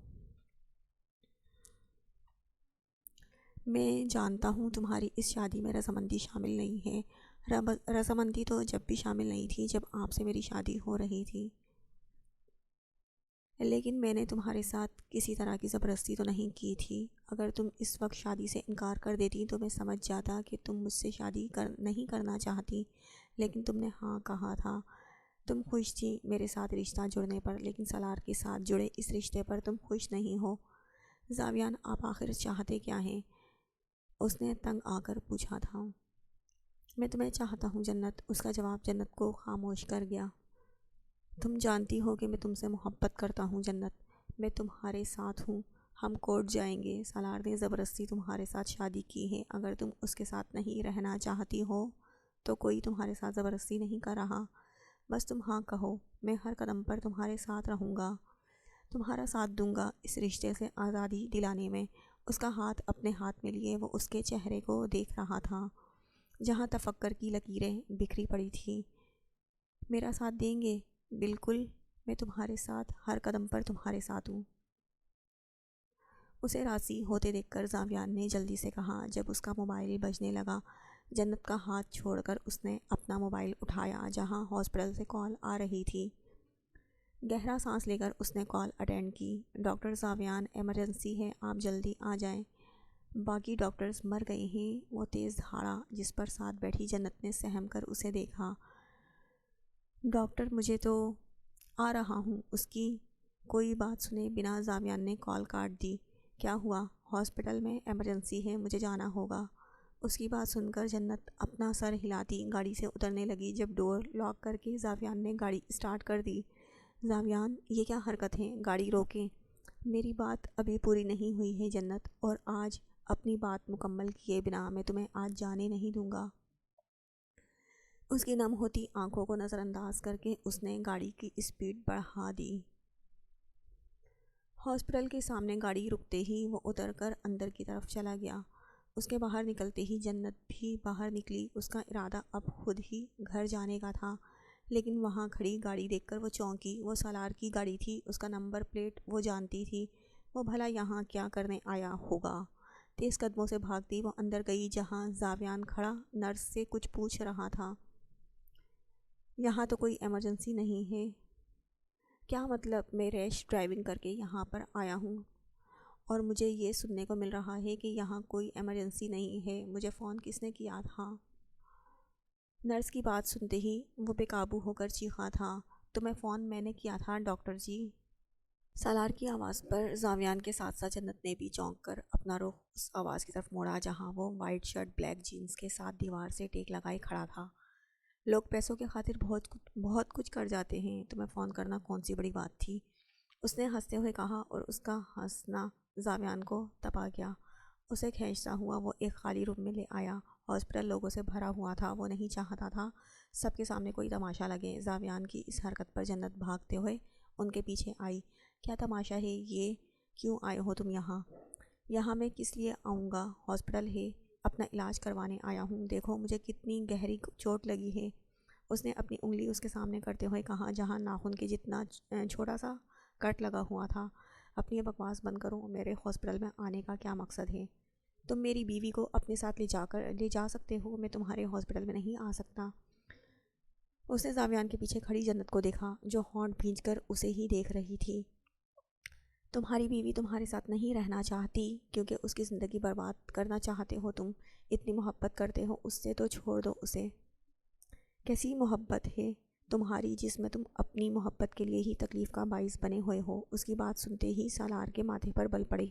میں جانتا ہوں تمہاری اس شادی میں رضامندی شامل نہیں ہے۔ رضامندی تو جب بھی شامل نہیں تھی جب آپ سے میری شادی ہو رہی تھی، لیکن میں نے تمہارے ساتھ کسی طرح کی زبردستی تو نہیں کی تھی۔ اگر تم اس وقت شادی سے انکار کر دیتی تو میں سمجھ جاتا کہ تم مجھ سے شادی نہیں کرنا چاہتی، لیکن تم نے ہاں کہا تھا۔ تم خوش تھی میرے ساتھ رشتہ جڑنے پر، لیکن سالار کے ساتھ جڑے اس رشتے پر تم خوش نہیں ہو۔ زاویان، آپ آخر چاہتے کیا ہیں؟ اس نے تنگ آ کر پوچھا تھا۔ میں تمہیں چاہتا ہوں جنت، اس کا جواب جنت کو خاموش کر گیا۔ تم جانتی ہو کہ میں تم سے محبت کرتا ہوں جنت، میں تمہارے ساتھ ہوں، ہم کورٹ جائیں گے۔ سالار نے زبردستی تمہارے ساتھ شادی کی ہے، اگر تم اس کے ساتھ نہیں رہنا چاہتی ہو تو کوئی تمہارے ساتھ زبردستی نہیں کر رہا، بس تم ہاں کہو، میں ہر قدم پر تمہارے ساتھ رہوں گا، تمہارا ساتھ دوں گا اس رشتے سے آزادی دلانے میں۔ اس کا ہاتھ اپنے ہاتھ میں لیے وہ اس کے چہرے کو دیکھ رہا تھا جہاں تفکر کی لکیریں بکھری پڑی تھیں۔ میرا ساتھ دیں گے؟ بالکل، میں تمہارے ساتھ، ہر قدم پر تمہارے ساتھ ہوں۔ اسے راضی ہوتے دیکھ کر زاویان نے جلدی سے کہا۔ جب اس کا موبائل بجنے لگا، جنت کا ہاتھ چھوڑ کر اس نے اپنا موبائل اٹھایا جہاں ہاسپٹل سے کال آ رہی تھی۔ گہرا سانس لے کر اس نے کال اٹینڈ کی۔ ڈاکٹر زاویان، ایمرجنسی ہے، آپ جلدی آ جائیں، باقی ڈاکٹرز مر گئے ہیں۔ وہ تیز دھاڑا جس پر ساتھ بیٹھی جنت نے سہم کر اسے دیکھا۔ ڈاکٹر، مجھے تو آ رہا ہوں۔ اس کی کوئی بات سنے بنا زاویان نے کال کاٹ دی۔ کیا ہوا؟ ہاسپٹل میں ایمرجنسی ہے، مجھے جانا ہوگا۔ اس کی بات سن کر جنت اپنا سر ہلاتی گاڑی سے اترنے لگی۔ جب ڈور لاک کر کے زاویان نے گاڑی اسٹارٹ کر دی۔ زاویان، یہ کیا حرکت ہے؟ گاڑی روکیں۔ میری بات ابھی پوری نہیں ہوئی ہے جنت، اور آج اپنی بات مکمل کیے بنا میں تمہیں آج جانے نہیں دوں گا۔ اس کی نم ہوتی آنکھوں کو نظر انداز کر کے اس نے گاڑی کی اسپیڈ بڑھا دی۔ ہاسپٹل کے سامنے گاڑی رکتے ہی وہ اتر کر اندر کی طرف چلا گیا۔ اس کے باہر نکلتے ہی جنت بھی باہر نکلی۔ اس کا ارادہ اب خود ہی گھر جانے کا تھا، لیکن وہاں کھڑی گاڑی دیکھ کر وہ چونکی۔ وہ سالار کی گاڑی تھی، اس کا نمبر پلیٹ وہ جانتی تھی۔ وہ بھلا یہاں کیا کرنے آیا ہوگا؟ تیز قدموں سے بھاگتی وہ اندر گئی جہاں زاویان کھڑا نرس سے کچھ پوچھ رہا تھا۔ یہاں تو کوئی ایمرجنسی نہیں ہے۔ کیا مطلب؟ میں ریش ڈرائیونگ کر کے یہاں پر آیا ہوں اور مجھے یہ سننے کو مل رہا ہے کہ یہاں کوئی ایمرجنسی نہیں ہے۔ مجھے فون کس نے کیا تھا؟ نرس کی بات سنتے ہی وہ بے قابو ہو کر چیخا تھا۔ تمہیں فون میں نے کیا تھا ڈاکٹر جی۔ سالار کی آواز پر زاویان کے ساتھ ساتھ جنت نے بھی چونک کر اپنا رخ اس آواز کی طرف موڑا جہاں وہ وائٹ شرٹ بلیک جینز کے ساتھ دیوار سے ٹیک لگائے کھڑا تھا۔ لوگ پیسوں کے خاطر بہت کچھ کر جاتے ہیں، تمہیں فون کرنا کون سی بڑی بات تھی؟ اس نے ہنستے ہوئے کہا، اور اس کا ہنسنا زاویان کو تپا گیا۔ اسے کھینچتا ہوا وہ ایک خالی روم میں لے آیا۔ ہاسپٹل لوگوں سے بھرا ہوا تھا، وہ نہیں چاہتا تھا سب کے سامنے کوئی تماشا لگے۔ زاویان کی اس حرکت پر جنت بھاگتے ہوئے ان کے پیچھے آئی۔ کیا تماشا ہے یہ؟ کیوں آئے ہو تم یہاں؟ یہاں میں کس لیے آؤں گا؟ ہاسپٹل ہے، اپنا علاج کروانے آیا ہوں، دیکھو مجھے کتنی گہری چوٹ لگی ہے۔ اس نے اپنی انگلی اس کے سامنے کرتے ہوئے کہا جہاں ناخن کے جتنا چھوٹا سا کٹ لگا ہوا تھا۔ اپنی بکواس بند کرو، میرے ہاسپٹل میں آنے کا کیا مقصد ہے؟ تم میری بیوی کو اپنے ساتھ لے جا سکتے ہو، میں تمہارے ہاسپٹل میں نہیں آ سکتا۔ اس نے زاویان کے پیچھے کھڑی جنت کو دیکھا جو ہونٹ بھینچ کر اسے ہی دیکھ رہی تھی۔ تمہاری بیوی تمہارے ساتھ نہیں رہنا چاہتی کیونکہ اس کی زندگی برباد کرنا چاہتے ہو تم، اتنی محبت کرتے ہو اس سے تو چھوڑ دو اسے۔ کیسی محبت ہے تمہاری جس میں تم اپنی محبت کے لیے ہی تکلیف کا باعث بنے ہوئے ہو؟ اس کی بات سنتے ہی سالار کے ماتھے پر بل پڑے۔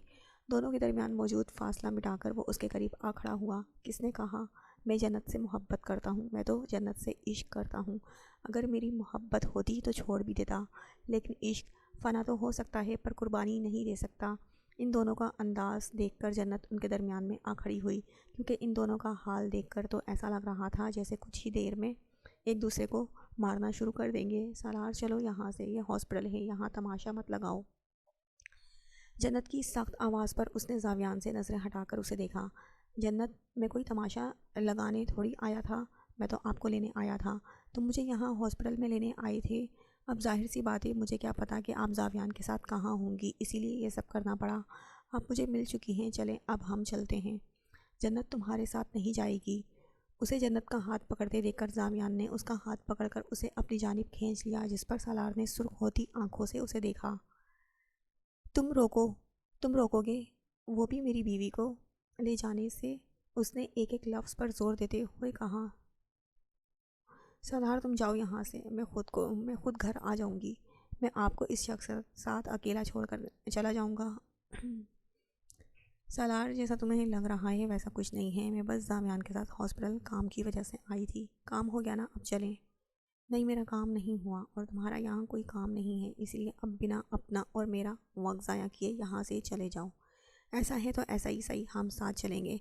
دونوں کے درمیان موجود فاصلہ مٹا کر وہ اس کے قریب آ کھڑا ہوا۔ کس نے کہا میں جنت سے محبت کرتا ہوں؟ میں تو جنت سے عشق کرتا ہوں۔ اگر میری محبت ہوتی تو چھوڑ بھی دیتا، لیکن عشق فنا تو ہو سکتا ہے پر قربانی نہیں دے سکتا۔ ان دونوں کا انداز دیکھ کر جنت ان کے درمیان میں آ کھڑی ہوئی، کیونکہ ان دونوں کا حال دیکھ کر تو ایسا لگ رہا تھا جیسے کچھ ہی دیر میں ایک دوسرے کو مارنا شروع کر دیں گے۔ سالار چلو یہاں سے، یہ ہاسپٹل ہے، یہاں تماشا مت لگاؤ۔ جنت کی سخت آواز پر اس نے زاویان سے نظریں ہٹا کر اسے دیکھا۔ جنت، میں کوئی تماشا لگانے تھوڑی آیا تھا، میں تو آپ کو لینے آیا تھا۔ تم مجھے یہاں ہاسپٹل میں لینے آئے تھے۔ اب ظاہر سی بات ہے مجھے کیا پتا کہ آپ زاویان کے ساتھ کہاں ہوں گی، اسی لیے یہ سب کرنا پڑا۔ آپ مجھے مل چکی ہیں، چلیں اب ہم چلتے ہیں۔ جنت تمہارے ساتھ نہیں جائے گی۔ اسے جنت کا ہاتھ پکڑتے دیکھ کر زاویان نے اس کا ہاتھ پکڑ کر اسے اپنی جانب کھینچ لیا، جس پر سالار نے سرخ ہوتی آنکھوں سے اسے دیکھا۔ تم روکو گے؟ وہ بھی میری بیوی کو لے جانے سے؟ اس نے ایک ایک لفظ پر زور دیتے ہوئے کہا۔ سالار تم جاؤ یہاں سے، میں خود گھر آ جاؤں گی۔ میں آپ کو اس شخص ساتھ اکیلا چھوڑ کر چلا جاؤں گا۔ سالار جیسا تمہیں لگ رہا ہے ویسا کچھ نہیں ہے، میں بس زاویان کے ساتھ ہاسپٹل کام کی وجہ سے آئی تھی۔ کام ہو گیا نا، اب چلیں۔ نہیں میرا کام نہیں ہوا اور تمہارا یہاں کوئی کام نہیں ہے، اس لیے اب بنا اپنا اور میرا وقت ضائع کیے یہاں سے چلے جاؤ۔ ایسا ہے تو ایسا ہی صحیح، ہم ساتھ چلیں گے۔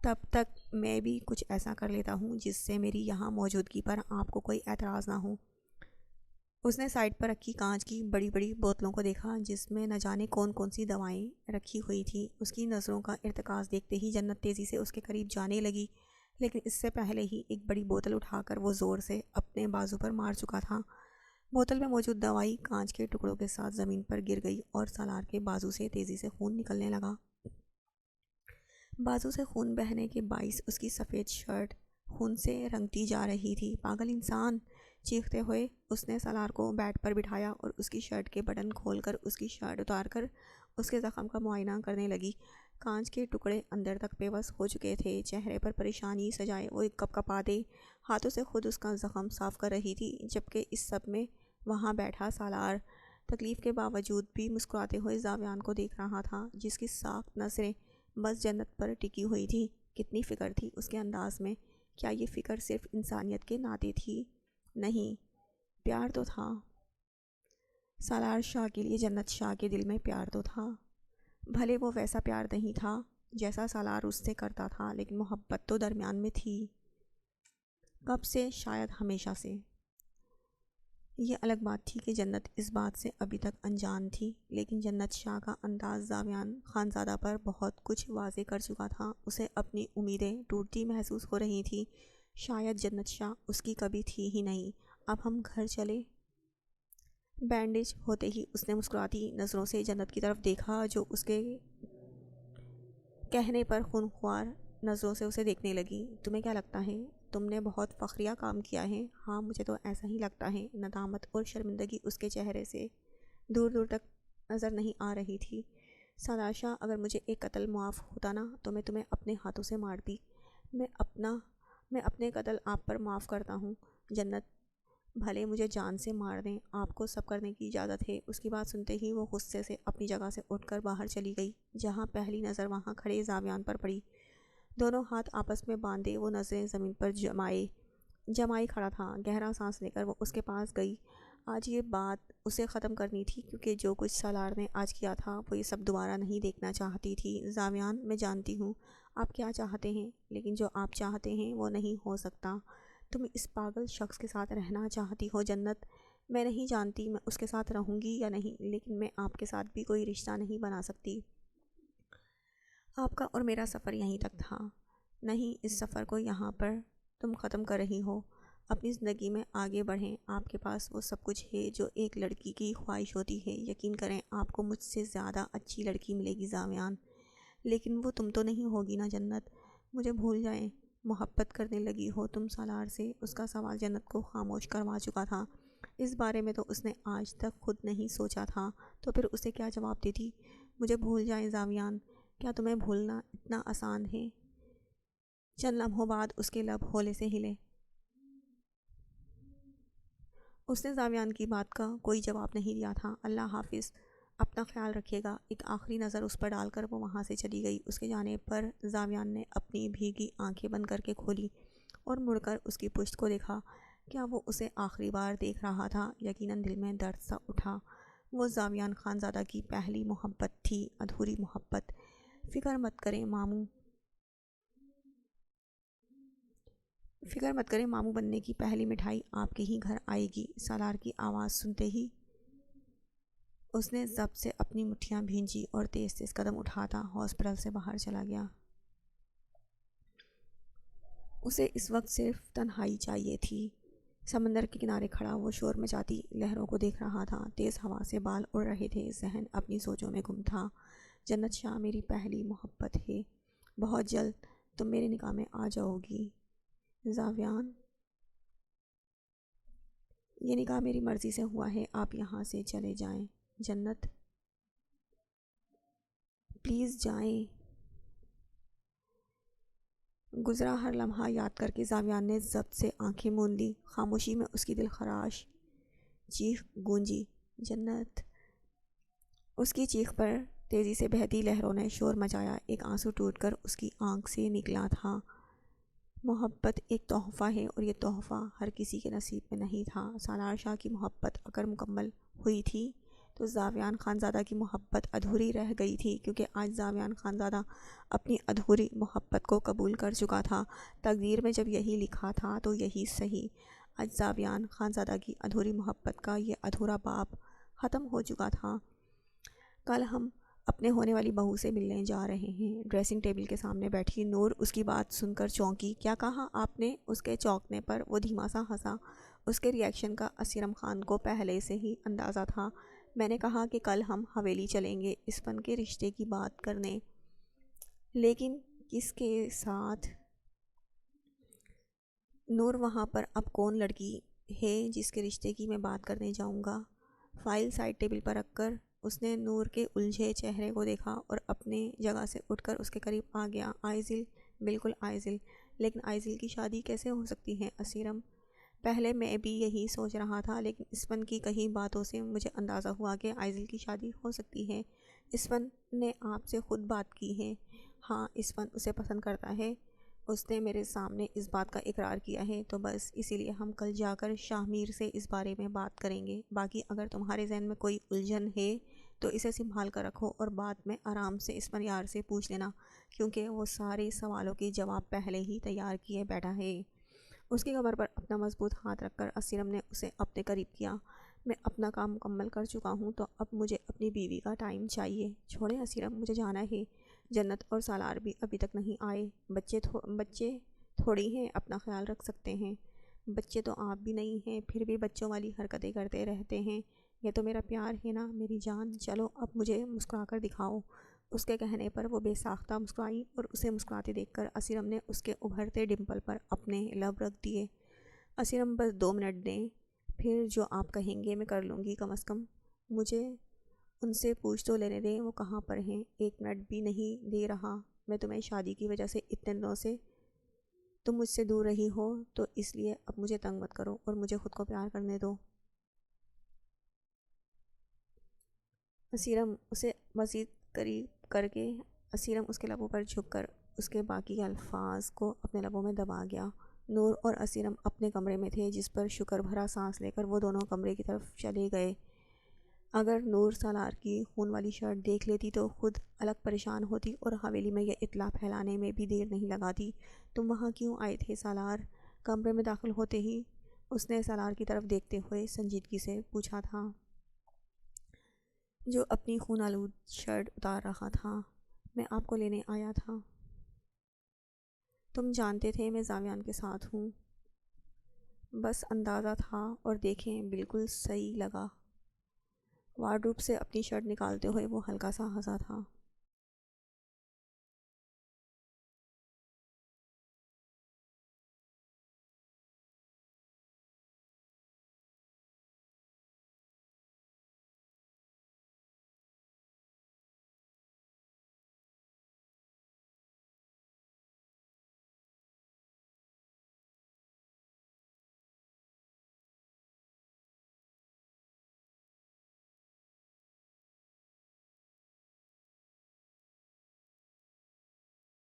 تب تک میں بھی کچھ ایسا کر لیتا ہوں جس سے میری یہاں موجودگی پر آپ کو کوئی اعتراض نہ ہو۔ اس نے سائڈ پر رکھی کانچ کی بڑی بڑی بوتلوں کو دیکھا جس میں نہ جانے کون سی دوائیں رکھی ہوئی تھیں۔ اس کی نظروں کا ارتکاز دیکھتے ہی جنت تیزی سے اس کے قریب جانے لگی، لیکن اس سے پہلے ہی ایک بڑی بوتل اٹھا کر وہ زور سے اپنے بازو پر مار چکا تھا۔ بوتل میں موجود دوائی کانچ کے ٹکڑوں کے ساتھ زمین پر گر گئی اور سالار کے بازو سے تیزی سے خون نکلنے لگا۔ بازو سے خون بہنے کے باعث اس کی سفید شرٹ خون سے رنگتی جا رہی تھی۔ پاگل انسان! چیختے ہوئے اس نے سالار کو بیڈ پر بٹھایا اور اس کی شرٹ کے بٹن کھول کر اس کی شرٹ اتار کر اس کے زخم کا معائنہ کرنے لگی۔ کانچ کے ٹکڑے اندر تک پیوست ہو چکے تھے، چہرے پر پریشانی سجائے وہ کپکپاتے ہاتھوں سے خود اس کا زخم صاف کر رہی تھی، جبکہ اس سب میں وہاں بیٹھا سالار تکلیف کے باوجود بھی مسکراتے ہوئے زاویان کو دیکھ رہا تھا، جس کی ساکھ نظریں بس جنت پر ٹکی ہوئی تھی۔ کتنی فکر تھی اس کے انداز میں! کیا یہ فکر صرف انسانیت کے ناطے تھی؟ نہیں، پیار تو تھا۔ سالار شاہ کے لیے جنت شاہ کے دل میں پیار تو تھا، بھلے وہ ویسا پیار نہیں تھا جیسا سالار اس سے کرتا تھا، لیکن محبت تو درمیان میں تھی۔ کب سے؟ شاید ہمیشہ سے۔ یہ الگ بات تھی کہ جنت اس بات سے ابھی تک انجان تھی، لیکن جنت شاہ کا انداز زاویان خانزادہ پر بہت کچھ واضح کر چکا تھا۔ اسے اپنی امیدیں ٹوٹتی محسوس ہو رہی تھیں، شاید جنت شاہ اس کی کبھی تھی ہی نہیں۔ اب ہم گھر چلیں؟ بینڈیج ہوتے ہی اس نے مسکراتی نظروں سے جنت کی طرف دیکھا جو اس کے کہنے پر خونخوار نظروں سے اسے دیکھنے لگی۔ تمہیں کیا لگتا ہے تم نے بہت فخریہ کام کیا ہے؟ ہاں مجھے تو ایسا ہی لگتا ہے۔ ندامت اور شرمندگی اس کے چہرے سے دور دور تک نظر نہیں آ رہی تھی۔ سالار شاہ، اگر مجھے ایک قتل معاف ہوتا نا تو میں تمہیں اپنے ہاتھوں سے مارتی۔ میں اپنے قتل آپ پر معاف کرتا ہوں جنت، بھلے مجھے جان سے مار دیں، آپ کو سب کرنے کی اجازت ہے۔ اس کی بات سنتے ہی وہ غصے سے اپنی جگہ سے اٹھ کر باہر چلی گئی۔ جہاں پہلی نظر وہاں کھڑے زاویان پر پڑی، دونوں ہاتھ آپس میں باندھے وہ نظریں زمین پر جمائے جمائی کھڑا تھا۔ گہرا سانس لے کر وہ اس کے پاس گئی۔ آج یہ بات اسے ختم کرنی تھی، کیونکہ جو کچھ سالار نے آج کیا تھا وہ یہ سب دوبارہ نہیں دیکھنا چاہتی تھی۔ زاویان، میں جانتی ہوں آپ کیا چاہتے ہیں، لیکن جو آپ چاہتے ہیں وہ نہیں ہو سکتا۔ تم اس پاگل شخص کے ساتھ رہنا چاہتی ہو جنت۔ میں نہیں جانتی میں اس کے ساتھ رہوں گی یا نہیں، لیکن میں آپ کے ساتھ بھی کوئی رشتہ نہیں بنا سکتی۔ آپ کا اور میرا سفر یہیں تک تھا۔ نہیں، اس سفر کو یہاں پر تم ختم کر رہی ہو۔ اپنی زندگی میں آگے بڑھیں۔ آپ کے پاس وہ سب کچھ ہے جو ایک لڑکی کی خواہش ہوتی ہے۔ یقین کریں، آپ کو مجھ سے زیادہ اچھی لڑکی ملے گی زاویان، لیکن وہ تم تو نہیں ہوگی نا جنت۔ مجھے بھول جائیں۔ محبت کرنے لگی ہو تم سالار سے؟ اس کا سوال جنت کو خاموش کروا چکا تھا۔ اس بارے میں تو اس نے آج تک خود نہیں سوچا تھا، تو پھر اسے کیا جواب دیتی؟ مجھے بھول جائیں زاویان، کیا تمہیں بھولنا اتنا آسان ہے؟ چند لمحوں بعد اس کے لب ہولے سے ہلے۔ اس نے زاویان کی بات کا کوئی جواب نہیں دیا تھا۔ اللہ حافظ، اپنا خیال رکھیے گا۔ ایک آخری نظر اس پر ڈال کر وہ وہاں سے چلی گئی۔ اس کے جانے پر زاویان نے اپنی بھیگی آنکھیں بند کر کے کھولی اور مڑ کر اس کی پشت کو دیکھا۔ کیا وہ اسے آخری بار دیکھ رہا تھا؟ یقیناً دل میں درد سا اٹھا۔ وہ زاویان خانزادہ کی پہلی محبت تھی، ادھوری محبت۔ فکر مت کریں ماموں بننے کی پہلی مٹھائی آپ کے ہی گھر آئے گی۔ سالار کی آواز سنتے ہی اس نے ضبط سے اپنی مٹھیاں بھینجی اور تیز تیز قدم اٹھاتا ہاسپٹل سے باہر چلا گیا۔ اسے اس وقت صرف تنہائی چاہیے تھی۔ سمندر کے کنارے کھڑا وہ شور مچاتی لہروں کو دیکھ رہا تھا۔ تیز ہوا سے بال اڑ رہے تھے۔ ذہن اپنی سوچوں میں گم تھا۔ جنت شاہ میری پہلی محبت ہے۔ بہت جلد تم میرے نکاح میں آ جاؤ گی زاویان۔ یہ نکاح میری مرضی سے ہوا ہے، آپ یہاں سے چلے جائیں جنت، پلیز جائیں۔ گزرا ہر لمحہ یاد کر کے زاویان نے ضبط سے آنکھیں موند لی۔ خاموشی میں اس کی دل خراش چیخ گونجی، جنت۔ اس کی چیخ پر تیزی سے بہتی لہروں نے شور مچایا۔ ایک آنسو ٹوٹ کر اس کی آنکھ سے نکلا تھا۔ محبت ایک تحفہ ہے اور یہ تحفہ ہر کسی کے نصیب میں نہیں تھا۔ سالار شاہ کی محبت اگر مکمل ہوئی تھی تو زاویان خانزادہ کی محبت ادھوری رہ گئی تھی، کیونکہ آج زاویان خانزادہ اپنی ادھوری محبت کو قبول کر چکا تھا۔ تقدیر میں جب یہی لکھا تھا تو یہی صحیح۔ آج زاویان خانزادہ کی ادھوری محبت کا یہ ادھورا باب ختم ہو چکا تھا۔ کل ہم اپنے ہونے والی بہو سے ملنے جا رہے ہیں۔ ڈریسنگ ٹیبل کے سامنے بیٹھی نور اس کی بات سن کر چونکی۔ کیا کہا آپ نے؟ اس کے چونکنے پر وہ دھیما سا ہنسا۔ اس کے ریئیکشن کا اسیرم خان کو پہلے سے ہی اندازہ تھا۔ میں نے کہا کہ کل ہم حویلی چلیں گے اسپن کے رشتے کی بات کرنے، لیکن کس کے ساتھ؟ نور، وہاں پر اب کون لڑکی ہے جس کے رشتے کی میں بات کرنے جاؤں گا؟ فائل سائڈ ٹیبل پر رکھ کر اس نے نور کے الجھے چہرے کو دیکھا اور اپنے جگہ سے اٹھ کر اس کے قریب آ گیا۔ آئزل، بالکل آئزل۔ لیکن آئزل کی شادی کیسے ہو سکتی ہے اسیرم؟ پہلے میں بھی یہی سوچ رہا تھا، لیکن اسپن کی کئی باتوں سے مجھے اندازہ ہوا کہ آئزل کی شادی ہو سکتی ہے۔ اسپن نے آپ سے خود بات کی ہے؟ ہاں، اسپن اسے پسند کرتا ہے۔ اس نے میرے سامنے اس بات کا اقرار کیا ہے، تو بس اسی لیے ہم کل جا کر شاہ میر سے اس بارے میں بات کریں گے۔ باقی اگر تمہارے ذہن میں کوئی الجھن ہے تو اسے سنبھال کر رکھو اور بعد میں آرام سے اسپن یار سے پوچھ لینا، کیونکہ وہ سارے سوالوں کے جواب پہلے ہی تیار کیے بیٹھا ہے۔ اس کی کمر پر اپنا مضبوط ہاتھ رکھ کر اسیرم نے اسے اپنے قریب کیا۔ میں اپنا کام مکمل کر چکا ہوں، تو اب مجھے اپنی بیوی کا ٹائم چاہیے۔ چھوڑیں اسیرم، مجھے جانا ہے۔ جنت اور سالار بھی ابھی تک نہیں آئے۔ بچے تھوڑی ہیں اپنا خیال رکھ سکتے ہیں۔ بچے تو آپ بھی نہیں ہیں، پھر بھی بچوں والی حرکتیں کرتے رہتے ہیں۔ یہ تو میرا پیار ہے نا میری جان، چلو اب مجھے مسکرا کر دکھاؤ۔ اس کے کہنے پر وہ بے ساختہ مسکرائی اور اسے مسکراتے دیکھ کر اسیرم نے اس کے ابھرتے ڈمپل پر اپنے لب رکھ دیے۔ اسیرم، بس 2 منٹ دیں، پھر جو آپ کہیں گے میں کر لوں گی۔ کم از کم مجھے ان سے پوچھ تو لینے دیں وہ کہاں پر ہیں۔ 1 منٹ بھی نہیں دے رہا۔ میں تمہیں شادی کی وجہ سے اتنے دنوں سے تم مجھ سے دور رہی ہو، تو اس لیے اب مجھے تنگ مت کرو اور مجھے خود کو پیار کرنے دو۔ اسیرم اسے مزید قریب کر کے اسیرم اس کے لبوں پر جھک کر اس کے باقی الفاظ کو اپنے لبوں میں دبا گیا۔ نور اور اسیرم اپنے کمرے میں تھے، جس پر شکر بھرا سانس لے کر وہ دونوں کمرے کی طرف چلے گئے۔ اگر نور سالار کی خون والی شرٹ دیکھ لیتی تو خود الگ پریشان ہوتی اور حویلی میں یہ اطلاع پھیلانے میں بھی دیر نہیں لگاتی۔ تم وہاں کیوں آئے تھے سالار؟ کمرے میں داخل ہوتے ہی اس نے سالار کی طرف دیکھتے ہوئے سنجیدگی سے پوچھا تھا، جو اپنی خون آلود شرٹ اتار رہا تھا۔ میں آپ کو لینے آیا تھا۔ تم جانتے تھے میں زاویان کے ساتھ ہوں؟ بس اندازہ تھا، اور دیکھیں بالکل صحیح لگا۔ وارڈروب سے اپنی شرٹ نکالتے ہوئے وہ ہلکا سا ہنسا تھا۔